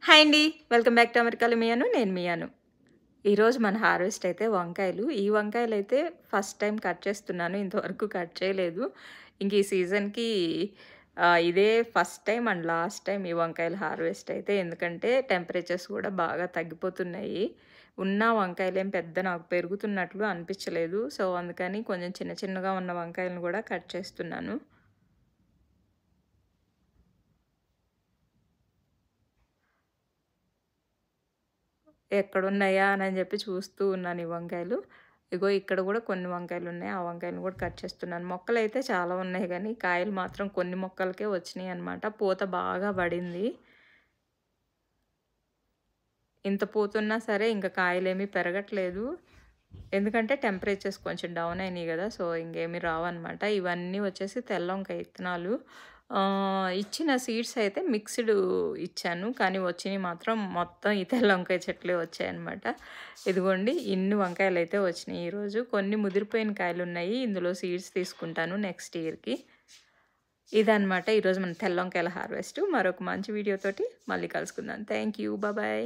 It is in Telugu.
హాయ్ అండి. వెల్కమ్ బ్యాక్ టు అమెరికాలో మియాను. నేను మియాను. ఈరోజు మన హార్వెస్ట్ అయితే వంకాయలు. ఈ వంకాయలైతే ఫస్ట్ టైమ్ కట్ చేస్తున్నాను. ఇంతవరకు కట్ చేయలేదు. ఇంక ఈ సీజన్‌కి ఇదే first time and last time ఈ వంకాయల హార్వెస్ట్ అయితే. ఎందుకంటే టెంపరేచర్స్ కూడా బాగా తగ్గిపోతున్నాయి. ఉన్న వంకాయలేం పెద్ద నాకు పెరుగుతున్నట్లు అనిపించలేదు. సో, అందుకని కొంచెం చిన్న చిన్నగా ఉన్న వంకాయలను కూడా కట్ చేస్తున్నాను. ఎక్కడున్నాయా అని చెప్పి చూస్తూ ఉన్నాను ఈ వంకాయలు. ఇగో ఇక్కడ గూడా కొన్ని వంకాయలున్నాయి. ఆ వంకాయలను గూడా కట్ చేస్తున్నాను. మొక్కలైతే చాలా ఉన్నాయి గానీ, కాయలు మాత్రం కొన్ని మొక్కలకే వచ్చినియనమాట. పూత బాగా పడింది. ఇంత పూతున్నా సరే ఇంక కాయలేమి పెరగట్లేదు. ఎందుకంటే టెంపరేచర్స్ కొంచెం డౌన్ అయినాయి గదా! సో, ఇంకేమి రావన్నమాట. ఇవన్నీ వచ్చేసి తెల్ల వంకాయ ఇత్తనాలు. ఇచ్చిన సీడ్స్ అయితే మిక్స్‌డ్ ఇచ్చాను. కానీ వచ్చినయి మాత్రం మొత్తం ఈ తెల్ల వంకాయ చెట్లే వచ్చాయన్నమాట. ఇదిగోండి ఇన్ని వంకాయలైతే వచ్చినాయి ఈరోజు. కొన్ని ముదిరిపోయిన కాయలున్నాయి. ఇందులో సీడ్స్ తీసుకుంటాను నెక్స్ట్ ఇయర్‌కి. ఇదనమాట ఈరోజు మన తెల్ల వంకాయల హార్వెస్ట్. మరొక మంచి వీడియోతోటి మళ్ళీ కలుసుకుందాం. Thank you. బాయ్.